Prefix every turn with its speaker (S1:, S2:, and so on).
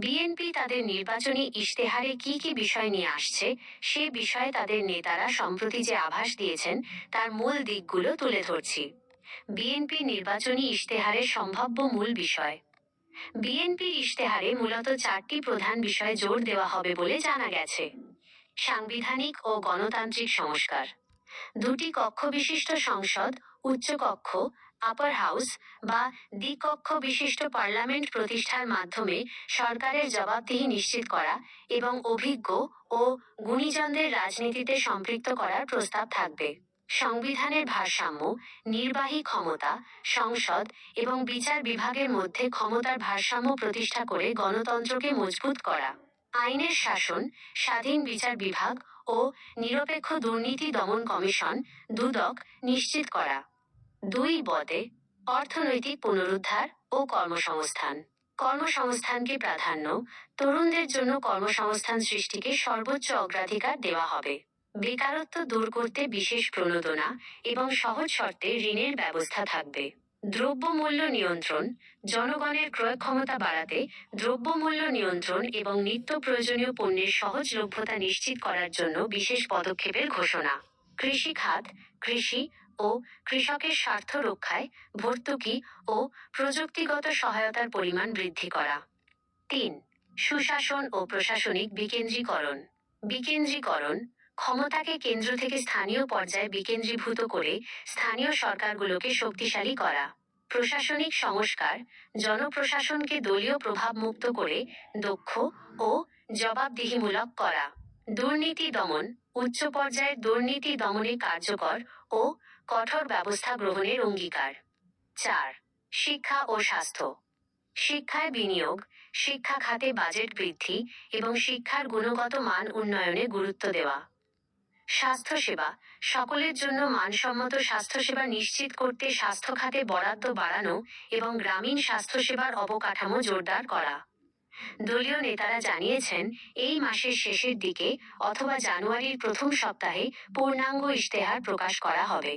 S1: BNP তাদের নির্বাচনী ইশতেহারে কি কি বিষয় নিয়ে আসছে সে বিষয়ে তাদের নেতারা সম্প্রতি যে আভাস দিয়েছেন তার মূল দিকগুলো তুলে ধরছি। বিএনপি নির্বাচনী ইশতেহারের সম্ভাব্য মূল বিষয়। বিএনপির ইশতেহারে মূলত 4টি প্রধান বিষয়ে জোর দেওয়া হবে বলে জানা গেছে। সাংবিধানিক ও গণতান্ত্রিক সংস্কার, 2টি কক্ষ বিশিষ্ট সংসদ, উচ্চকক্ষ আপার হাউস বা দ্বিকক্ষ বিশিষ্ট পার্লামেন্ট প্রতিষ্ঠার মাধ্যমে সরকারের জবাবদিহি নিশ্চিত করা এবং অভিজ্ঞ ও গুণীজনদের রাজনীতিতে সম্পৃক্ত করার প্রস্তাব থাকবে। সংবিধানের ভারসাম্য, নির্বাহী ক্ষমতা, সংসদ এবং বিচার বিভাগের মধ্যে ক্ষমতার ভারসাম্য প্রতিষ্ঠা করে গণতন্ত্রকে মজবুত করা। আইনের শাসন, স্বাধীন বিচার বিভাগ ও নিরপেক্ষ দুর্নীতি দমন কমিশন দুদক নিশ্চিত করা। 2 অর্থনৈতিক পুনরুদ্ধার ও কর্মসংস্থান। কর্মসংস্থানকে প্রাধান্য, তরুণদের জন্য কর্মসংস্থান সৃষ্টিকে সর্বোচ্চ অগ্রাধিকার দেওয়া হবে। বেকারত্ব দূর করতে বিশেষ প্রণোদনা এবং সহজ শর্তে ঋণের ব্যবস্থা থাকবে। দ্রব্যমূল্য নিয়ন্ত্রণ, জনগণের ক্রয় ক্ষমতা বাড়াতে দ্রব্যমূল্য নিয়ন্ত্রণ এবং নিত্য প্রয়োজনীয় পণ্যের সহজলভ্যতা নিশ্চিত করার জন্য বিশেষ পদক্ষেপের ঘোষণা। কৃষি খাত, কৃষি ও কৃষকের স্বার্থ রক্ষায় ভর্তুকি ও প্রযুক্তিগত সহায়তার পরিমাণ বৃদ্ধি করা। 3 সুশাসন ও প্রশাসনিক বিকেন্দ্রীকরণ। বিকেন্দ্রীকরণ, ক্ষমতাকে কেন্দ্র থেকে স্থানীয় পর্যায়ে বিকেন্দ্রীভূত করে স্থানীয় সরকারগুলোকে শক্তিশালী করা। প্রশাসনিক সংস্কার, জনপ্রশাসনকে দলীয় প্রভাব মুক্ত করে দক্ষ ও জবাবদিহিমূলক করা। দুর্নীতি দমন, উচ্চ পর্যায়ের দুর্নীতি দমনে কার্যকর ও কঠোর ব্যবস্থা গ্রহণের অঙ্গীকার। 4 শিক্ষা ও স্বাস্থ্য। শিক্ষায় বিনিয়োগ, শিক্ষা খাতে বাজেট বৃদ্ধি এবং শিক্ষার গুণগত মান উন্নয়নে গুরুত্ব দেওয়া। স্বাস্থ্যসেবা, সকলের জন্য মানসম্মত স্বাস্থ্যসেবা নিশ্চিত করতে স্বাস্থ্য খাতে বরাদ্দ বাড়ানো এবং গ্রামীণ স্বাস্থ্যসেবার অবকাঠামো জোরদার করা। দলীয় নেতারা জানিয়েছেন এই মাসের শেষের দিকে অথবা জানুয়ারির প্রথম সপ্তাহে পূর্ণাঙ্গ ইশতেহার প্রকাশ করা হবে।